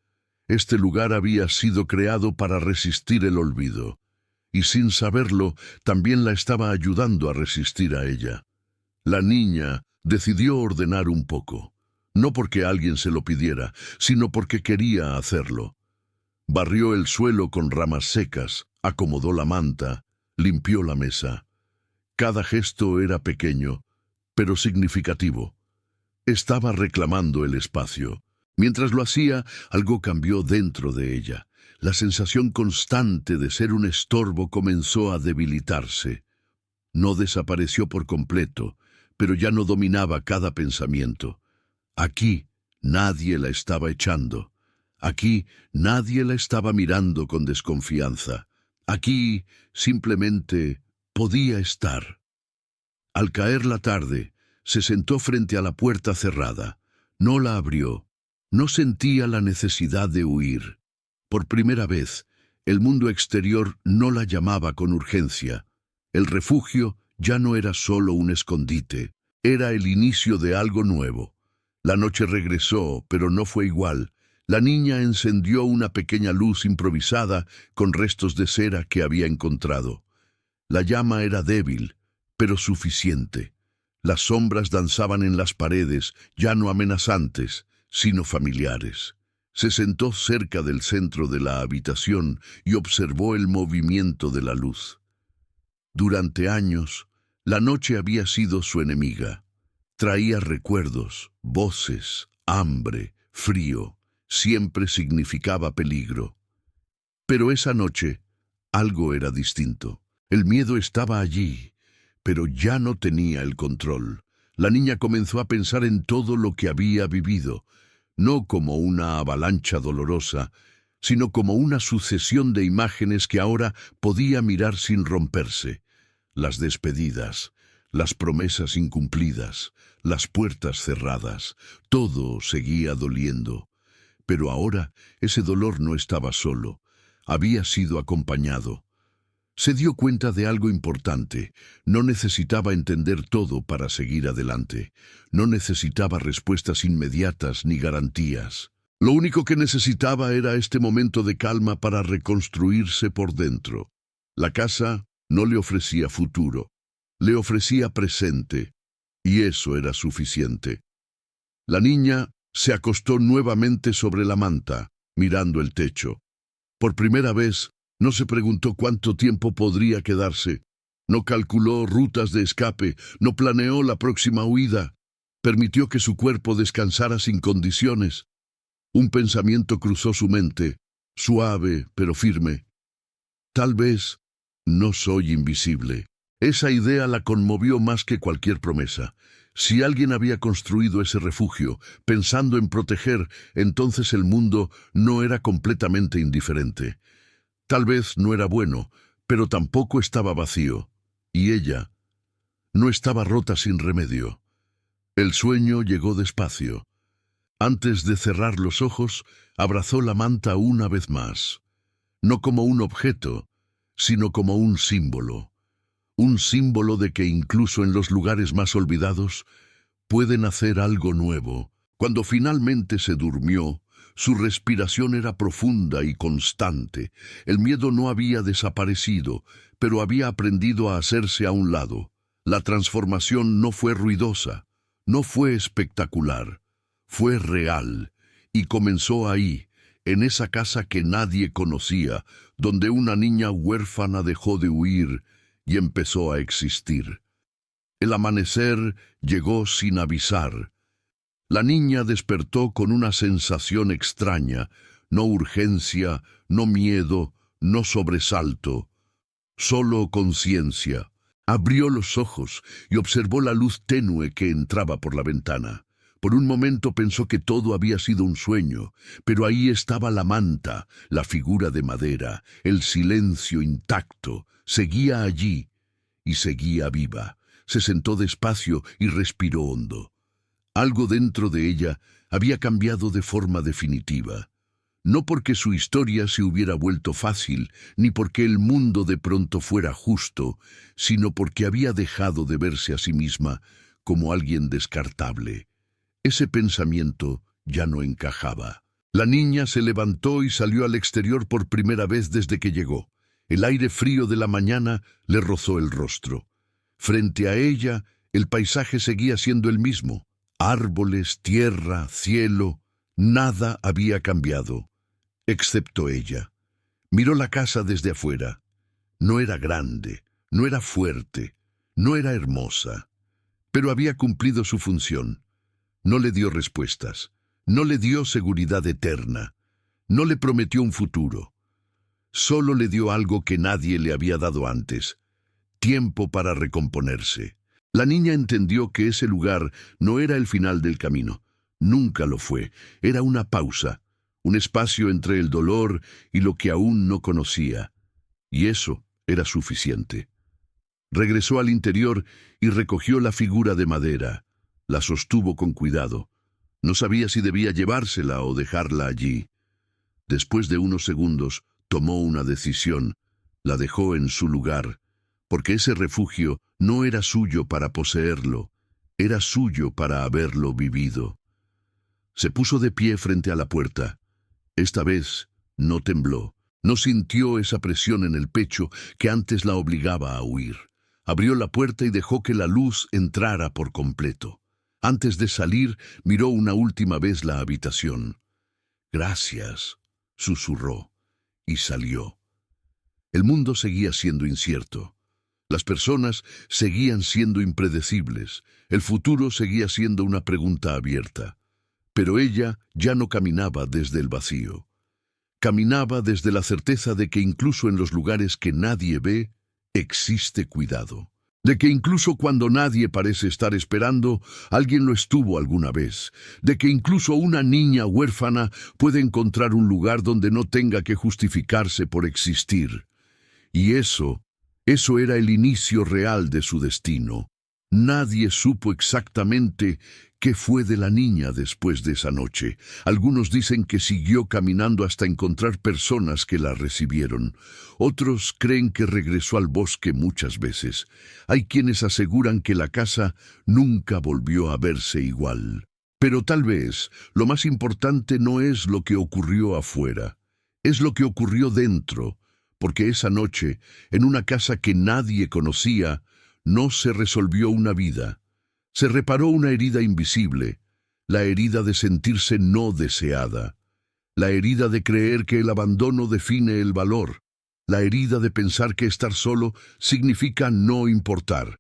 Este lugar había sido creado para resistir el olvido, y sin saberlo, también la estaba ayudando a resistir a ella. La niña decidió ordenar un poco, no porque alguien se lo pidiera, sino porque quería hacerlo. Barrió el suelo con ramas secas, acomodó la manta, limpió la mesa. Cada gesto era pequeño, pero significativo. Estaba reclamando el espacio. Mientras lo hacía, algo cambió dentro de ella. La sensación constante de ser un estorbo comenzó a debilitarse. No desapareció por completo, pero ya no dominaba cada pensamiento. Aquí nadie la estaba echando. Aquí nadie la estaba mirando con desconfianza. Aquí simplemente podía estar. Al caer la tarde, se sentó frente a la puerta cerrada. No la abrió. No sentía la necesidad de huir. Por primera vez, el mundo exterior no la llamaba con urgencia. El refugio ya no era solo un escondite, era el inicio de algo nuevo. La noche regresó, pero no fue igual. La niña encendió una pequeña luz improvisada con restos de cera que había encontrado. La llama era débil, pero suficiente. Las sombras danzaban en las paredes, ya no amenazantes, sino familiares. Se sentó cerca del centro de la habitación y observó el movimiento de la luz. Durante años, la noche había sido su enemiga. Traía recuerdos, voces, hambre, frío. Siempre significaba peligro. Pero esa noche, algo era distinto. El miedo estaba allí, pero ya no tenía el control. La niña comenzó a pensar en todo lo que había vivido, no como una avalancha dolorosa, sino como una sucesión de imágenes que ahora podía mirar sin romperse. Las despedidas, las promesas incumplidas, las puertas cerradas, todo seguía doliendo. Pero ahora ese dolor no estaba solo, había sido acompañado. Se dio cuenta de algo importante. No necesitaba entender todo para seguir adelante. No necesitaba respuestas inmediatas ni garantías. Lo único que necesitaba era este momento de calma para reconstruirse por dentro. La casa no le ofrecía futuro, le ofrecía presente, y eso era suficiente. La niña se acostó nuevamente sobre la manta, mirando el techo. Por primera vez, no se preguntó cuánto tiempo podría quedarse. No calculó rutas de escape, no planeó la próxima huida. Permitió que su cuerpo descansara sin condiciones. Un pensamiento cruzó su mente, suave pero firme. Tal vez no soy invisible. Esa idea la conmovió más que cualquier promesa. Si alguien había construido ese refugio, pensando en proteger, entonces el mundo no era completamente indiferente. Tal vez no era bueno, pero tampoco estaba vacío. Y ella no estaba rota sin remedio. El sueño llegó despacio. Antes de cerrar los ojos, abrazó la manta una vez más. No como un objeto, sino como un símbolo. Un símbolo de que incluso en los lugares más olvidados puede nacer algo nuevo. Cuando finalmente se durmió, su respiración era profunda y constante. El miedo no había desaparecido, pero había aprendido a hacerse a un lado. La transformación no fue ruidosa, no fue espectacular, fue real, y comenzó ahí, en esa casa que nadie conocía, donde una niña huérfana dejó de huir y empezó a existir. El amanecer llegó sin avisar. La niña despertó con una sensación extraña, no urgencia, no miedo, no sobresalto, solo conciencia. Abrió los ojos y observó la luz tenue que entraba por la ventana. Por un momento pensó que todo había sido un sueño, pero ahí estaba la manta, la figura de madera, el silencio intacto, seguía allí y seguía viva. Se sentó despacio y respiró hondo. Algo dentro de ella había cambiado de forma definitiva. no porque su historia se hubiera vuelto fácil, ni porque el mundo de pronto fuera justo, sino porque había dejado de verse a sí misma como alguien descartable. Ese pensamiento ya no encajaba. La niña se levantó y salió al exterior por primera vez desde que llegó. El aire frío de la mañana le rozó el rostro. Frente a ella, el paisaje seguía siendo el mismo. Árboles, tierra, cielo, nada había cambiado, excepto ella. Miró la casa desde afuera. No era grande, no era fuerte, no era hermosa, pero había cumplido su función. No le dio respuestas, no le dio seguridad eterna, no le prometió un futuro. Solo le dio algo que nadie le había dado antes: tiempo para recomponerse. La niña entendió que ese lugar no era el final del camino. Nunca lo fue. Era una pausa, un espacio entre el dolor y lo que aún no conocía. Y eso era suficiente. Regresó al interior y recogió la figura de madera. La sostuvo con cuidado. No sabía si debía llevársela o dejarla allí. Después de unos segundos, tomó una decisión. La dejó en su lugar, porque ese refugio no era suyo para poseerlo, era suyo para haberlo vivido. Se puso de pie frente a la puerta. Esta vez no tembló, no sintió esa presión en el pecho que antes la obligaba a huir. Abrió la puerta y dejó que la luz entrara por completo. Antes de salir, miró una última vez la habitación. «Gracias», susurró, y salió. El mundo seguía siendo incierto. Las personas seguían siendo impredecibles. El futuro seguía siendo una pregunta abierta. Pero ella ya no caminaba desde el vacío. Caminaba desde la certeza de que incluso en los lugares que nadie ve, existe cuidado. De que incluso cuando nadie parece estar esperando, alguien lo estuvo alguna vez. De que incluso una niña huérfana puede encontrar un lugar donde no tenga que justificarse por existir. Y eso era el inicio real de su destino. Nadie supo exactamente qué fue de la niña después de esa noche. Algunos dicen que siguió caminando hasta encontrar personas que la recibieron. Otros creen que regresó al bosque muchas veces. Hay quienes aseguran que la casa nunca volvió a verse igual. Pero tal vez lo más importante no es lo que ocurrió afuera, es lo que ocurrió dentro. Porque esa noche, en una casa que nadie conocía, no se resolvió una vida. Se reparó una herida invisible, la herida de sentirse no deseada, la herida de creer que el abandono define el valor, la herida de pensar que estar solo significa no importar.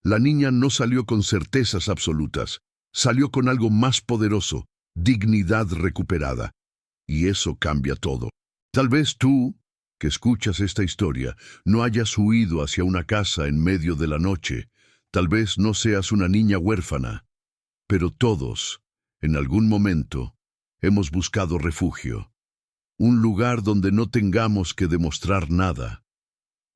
La niña no salió con certezas absolutas, salió con algo más poderoso: dignidad recuperada. Y eso cambia todo. Tal vez tú, que escuchas esta historia, no hayas huido hacia una casa en medio de la noche. Tal vez no seas una niña huérfana, pero todos, en algún momento, hemos buscado refugio. Un lugar donde no tengamos que demostrar nada.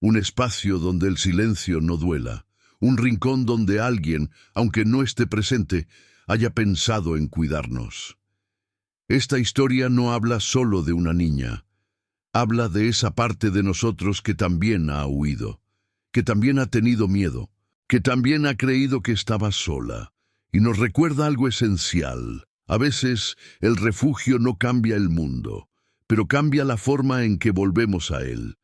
Un espacio donde el silencio no duela. Un rincón donde alguien, aunque no esté presente, haya pensado en cuidarnos. Esta historia no habla solo de una niña. Habla de esa parte de nosotros que también ha huido, que también ha tenido miedo, que también ha creído que estaba sola, y nos recuerda algo esencial. A veces el refugio no cambia el mundo, pero cambia la forma en que volvemos a él.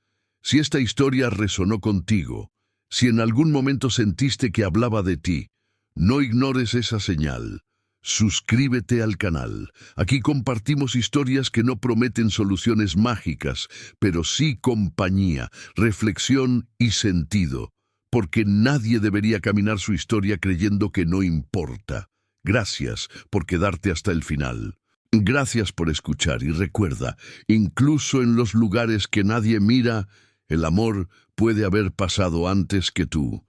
Si esta historia resonó contigo, si en algún momento sentiste que hablaba de ti, no ignores esa señal. Suscríbete al canal. Aquí compartimos historias que no prometen soluciones mágicas, pero sí compañía, reflexión y sentido, porque nadie debería caminar su historia creyendo que no importa. Gracias por quedarte hasta el final. Gracias por escuchar y recuerda, incluso en los lugares que nadie mira, el amor puede haber pasado antes que tú.